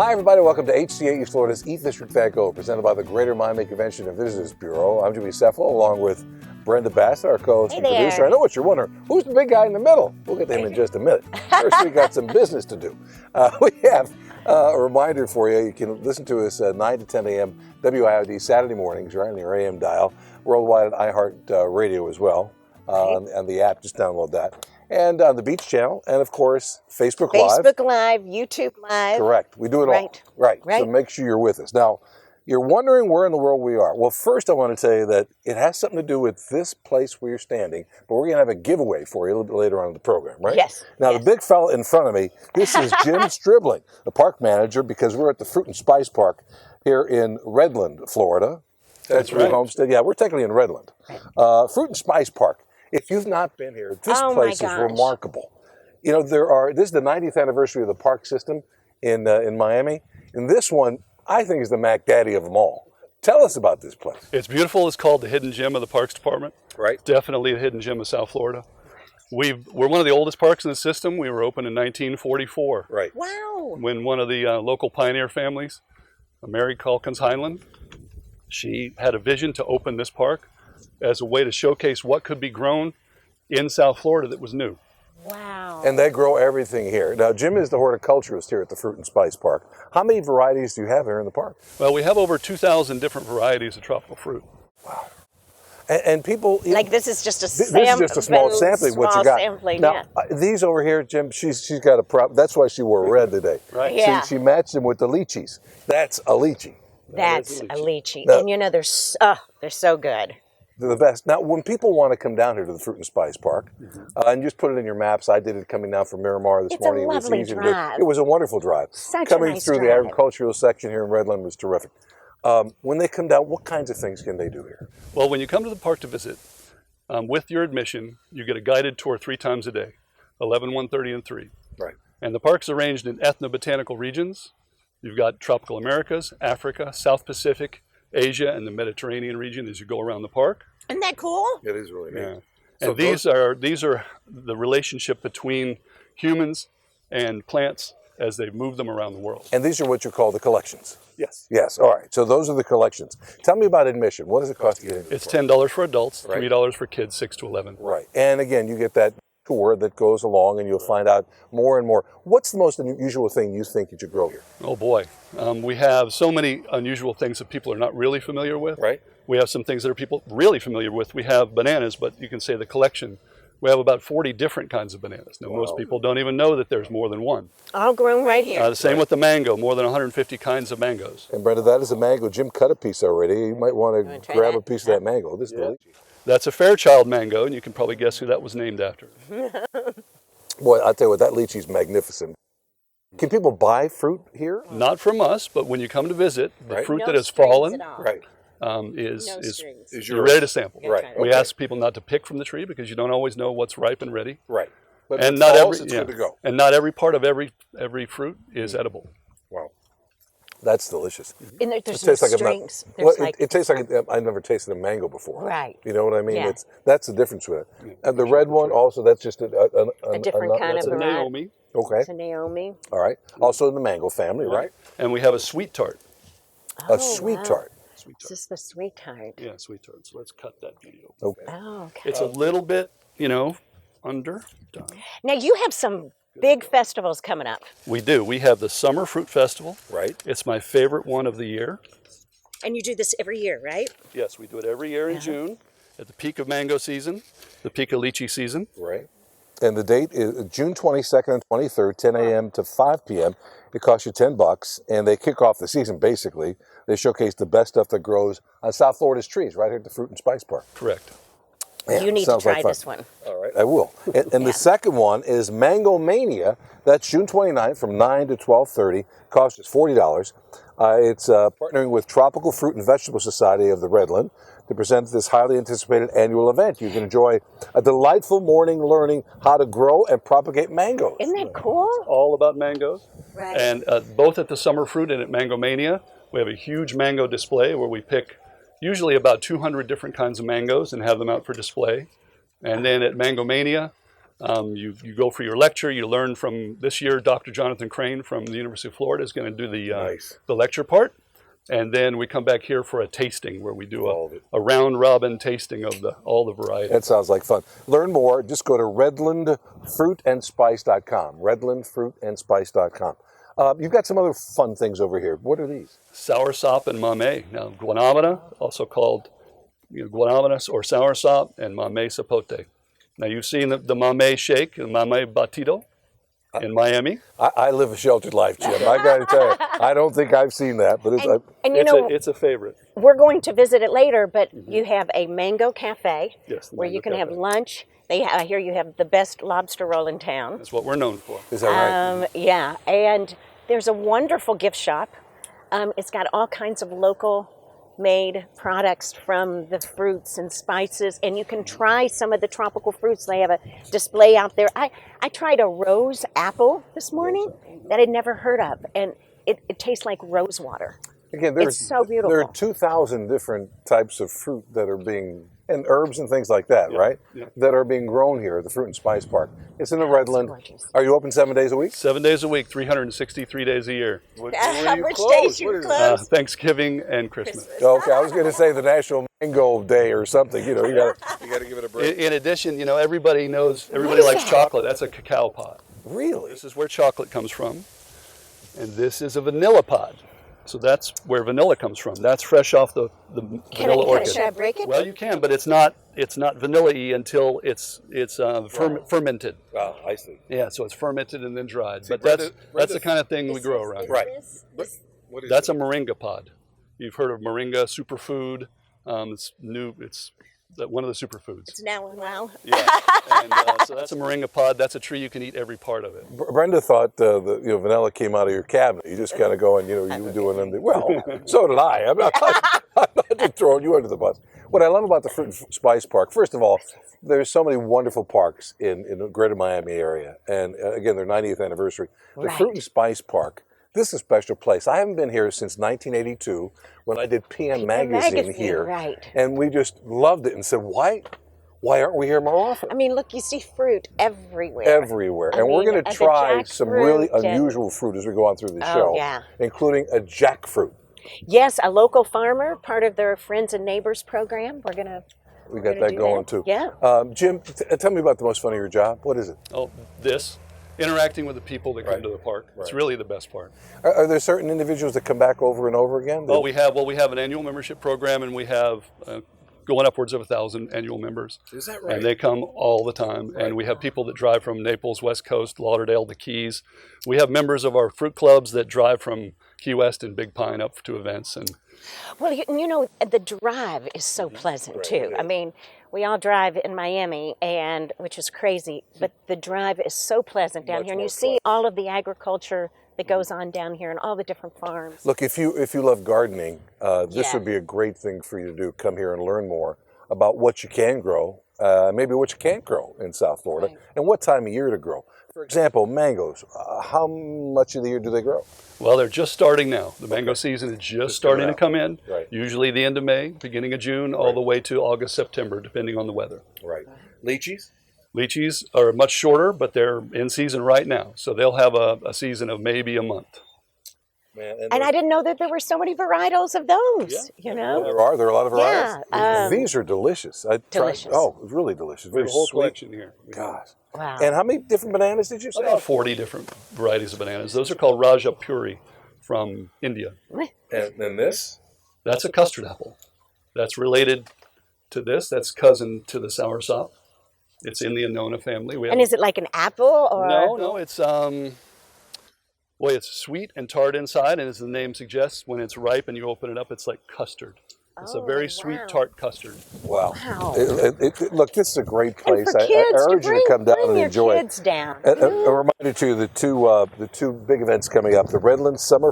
Hi everybody, welcome to HCA East Florida's Eat This Drink That Go, presented by the Greater Miami Convention and Visitors Bureau. I'm Jimmy Cephalo, along with Brenda Bassett, our co-host and producer. I know what you're wondering, who's the big guy in the middle? We'll get to him in just a minute. First, we got some business to do. We have a reminder for you. You can listen to us at 9 to 10 a.m. WIOD Saturday mornings, right on your AM dial, worldwide at iHeart Radio as well, and the app, just download that. And on the Beach Channel, and of course, Facebook Live. Facebook Live, YouTube Live. Correct. We do it all. Right. So make sure you're with us. Now, you're wondering where in the world we are. Well, first I want to tell you that it has something to do with this place where you're standing, but we're going to have a giveaway for you a little bit later on in the program, right? Yes. Now, the big fella in front of me, this is Jim Stribling, the park manager, because we're at the Fruit and Spice Park here in Redland, Florida. That's right. Homestead. Yeah, we're technically in Redland. Fruit and Spice Park. If you've not been here, this place is remarkable. You know, this is the 90th anniversary of the park system in Miami. And this one, I think, is the Mac Daddy of them all. Tell us about this place. It's beautiful. It's called the Hidden Gem of the Parks Department. Right. Definitely the Hidden Gem of South Florida. We're one of the oldest parks in the system. We were opened in 1944. Right. Wow. When one of the local pioneer families, Mary Calkins Heinlein, she had a vision to open this park as a way to showcase what could be grown in South Florida that was new. Wow. And they grow everything here. Now, Jim is the horticulturist here at the Fruit and Spice Park. How many varieties do you have here in the park? Well, we have over 2,000 different varieties of tropical fruit. Wow. And people... Like this is just a This is just a small sampling, what you got. Now, these over here, Jim, she's got a prop. That's why she wore red today. Right. Yeah. She matched them with the lychees. That's a lychee. That's a lychee. And you know, they're so good. They're the best. Now, when people want to come down here to the Fruit and Spice Park, and just put it in your maps, I did it coming down from Miramar this morning. It's a lovely drive. It was a wonderful drive. Coming through the agricultural section here in Redland was terrific. When they come down, what kinds of things can they do here? Well, when you come to the park to visit, with your admission, you get a guided tour 3 times a day, 11, 1:30, and 3. Right. And the park's arranged in ethnobotanical regions. You've got tropical Americas, Africa, South Pacific, Asia, and the Mediterranean region as you go around the park. Isn't that cool? It is really neat. Yeah. So And these are the relationship between humans and plants as they move them around the world. And these are what you call the collections? Yes. Yes, all right. So those are the collections. Tell me about admission. What does it cost to get in? It's $10 for adults, Right. $3 for kids 6 to 11. Right. And again, you get that tour that goes along and you'll find out more and more. What's the most unusual thing you think you should grow here? Oh boy. We have so many unusual things that people are not really familiar with. Right. We have some things that are people really familiar with. We have bananas, but you can say the collection. We have about 40 different kinds of bananas. Now, most people don't even know that there's more than one. All grown right here. The same with the mango, more than 150 kinds of mangoes. And Brenda, that is a mango. Jim cut a piece already. You might want to grab a piece of that mango. This is delicious. That's a Fairchild mango, and you can probably guess who that was named after. Boy, I'll tell you what, that lychee is magnificent. Can people buy fruit here? Not from us, but when you come to visit, the Right. fruit No that has strings fallen at all. Right. is you're ready to sample. Right. We Okay. ask people not to pick from the tree because you don't always know what's ripe and ready. Right. But And if not it every falls, it's good to go. and not every part of every fruit is edible. Wow. That's delicious. And there's It no tastes like strings. Well, There's it tastes like I've never tasted a mango before. Right. You know what I mean? Yeah. That's the difference with it. And the red one also, that's just a different kind That's of a variety. Naomi, Okay. It's a Naomi. All right. Also in the mango family, right? and we have a sweet tart. A sweet tart. Sweet This tart. is the sweetheart. Yeah, sweet tart. So let's cut that video. Okay. Oh, okay. It's a little bit, underdone. Now you have some big festivals coming up. We do. We have the Summer Fruit Festival. Right. It's my favorite one of the year. And you do this every year, right? Yes, we do it every year in June at the peak of mango season, the peak of lychee season. Right. And the date is June 22nd and 23rd, 10 a.m. to 5 p.m. It costs you $10, and they kick off the season, basically. They showcase the best stuff that grows on South Florida's trees right here at the Fruit and Spice Park. Correct. Yeah, You need to sounds like try fun. this one. All right, I will. And the second one is Mango Mania. That's June 29th from 9 to 12:30. Cost is $40. It's partnering with Tropical Fruit and Vegetable Society of the Redland to present this highly anticipated annual event. You can enjoy a delightful morning learning how to grow and propagate mangoes. Isn't that cool? All about mangoes. Right. And both at the Summer Fruit and at Mango Mania, we have a huge mango display where we pick usually about 200 different kinds of mangoes and have them out for display. And then at Mango Mania, You go for your lecture. You learn from this year. Dr. Jonathan Crane from the University of Florida is going to do the lecture part, and then we come back here for a tasting where we do a round robin tasting of all the varieties. That sounds like fun. Learn more. Just go to redlandfruitandspice.com. Redlandfruitandspice.com. You've got some other fun things over here. What are these? Soursop and mamey. Now, guanabana, also called guanabana or soursop, and mamey sapote. Now, you've seen the mamey shake, the mamey batido in Miami. I live a sheltered life, Jim. I got to tell you, I don't think I've seen that, but it's a favorite. We're going to visit it later, but you have a mango cafe where you can have lunch. I hear you have the best lobster roll in town. That's what we're known for. Is that right? Yeah, and there's a wonderful gift shop. It's got all kinds of local made products from the fruits and spices, and you can try some of the tropical fruits. They have a display out there. I tried a rose apple this morning that I'd never heard of, and it tastes like rose water. Again, it's so beautiful. There are 2,000 different types of fruit that are being, and herbs and things like that, right? Yeah. That are being grown here at the Fruit and Spice Park. It's in the Redland. Are you open 7 days a week? 7 days a week, 363 days a year. Which days you close? Thanksgiving and Christmas. Okay, I was going to say the National Mango Day or something. You got to give it a break. In addition, everybody likes chocolate. That's a cacao pod. Really? This is where chocolate comes from, and this is a vanilla pod. So that's where vanilla comes from. That's fresh off the vanilla orchid. Should I break it? Well, you can, but it's not vanilla-y until it's fermented. Oh, I see. Yeah, so it's fermented and then dried. But that's the kind of thing we grow around here. Right. What is that's a moringa pod. You've heard of moringa superfood. It's new. It's one of the superfoods. It's now and wow. Yeah, and so that's a moringa pod. That's a tree you can eat every part of it. Brenda thought vanilla came out of your cabinet. You just kind of go and you were doing them. Well, so did I. I'm not just throwing you under the bus. What I love about the Fruit and Spice Park, first of all, there's so many wonderful parks in the greater Miami area, and again, their 90th anniversary. The Fruit and Spice Park. This is a special place. I haven't been here since 1982 when I did PM Magazine here. Right. And we just loved it and said, why aren't we here more often? I mean, look, you see fruit everywhere. Everywhere. And we're going to try some really unusual fruit as we go on through the show, including a jackfruit. Yes, a local farmer, part of their Friends and Neighbors program. We got that going too. Yeah. Jim, tell me about the most fun of your job. What is it? Oh, interacting with the people that come to the park. It's really the best part. Are there certain individuals that come back over and over again? Well, we have an annual membership program, and we have going upwards of 1,000 annual members. Is that right? And they come all the time. And we have people that drive from Naples, West Coast, Lauderdale, the Keys. We have members of our fruit clubs that drive from Key West and Big Pine up to events. And well, the drive is so pleasant too. I mean, we all drive in Miami, which is crazy, but the drive is so pleasant down here, and you see all of the agriculture that goes on down here and all the different farms. Look, if you love gardening, this would be a great thing for you to do. Come here and learn more about what you can grow, maybe what you can't grow in South Florida, and what time of year to grow. For example, mangoes. How much of the year do they grow? Well, they're just starting now. The mango season is just starting to come in. Right. Usually the end of May, beginning of June, all the way to August, September, depending on the weather. Right. Lychees? Lychees are much shorter, but they're in season right now. So they'll have a season of maybe a month. Man, and I didn't know that there were so many varietals of those, There are a lot of varietals. These are delicious. Delicious. Really delicious. Very whole sweet. Collection here. Gosh. Wow. And how many different bananas did you say? About 40 different varieties of bananas. Those are called Raja Puri from India. And then this? That's a custard apple. That's related to this. That's cousin to the soursop. It's in the Annona family. And is it like an apple or? No. It's it's sweet and tart inside, and as the name suggests, when it's ripe and you open it up, it's like custard. It's a very sweet, tart custard. Wow. Look, this is a great place. And for kids, I urge you to come down and enjoy kids it. Down. A reminder to you, the two big events coming up, the Redland Summer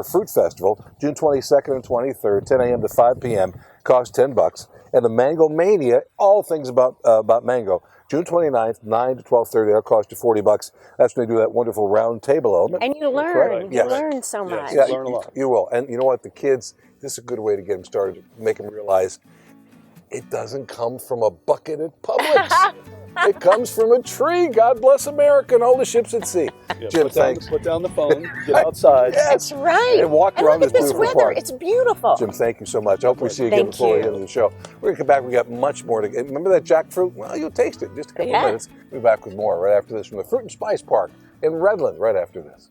Fruit Festival, June 22nd and 23rd, 10 a.m. to 5 p.m., costs $10. And the Mango Mania, all things about mango, June 29th, 9 to 12:30. That'll cost you $40. That's when they do that wonderful round table element. And you learn. You learn so much. Yeah, you learn a lot. You will. And you know what? The kids, this is a good way to get them started, make them realize it doesn't come from a bucket at Publix. It comes from a tree. God bless America and all the ships at sea. Yeah, Jim, thanks. Put down the phone, get outside. Yes. That's right. And walk around look at this this beautiful weather. park. It's beautiful. Jim, thank you so much. I hope we see you again Thank before you. the end of the show. We're going to come back. We got much more to get. Remember that jackfruit? Well, you'll taste it in just a couple of minutes. We'll be back with more right after this from the Fruit and Spice Park in Redland right after this.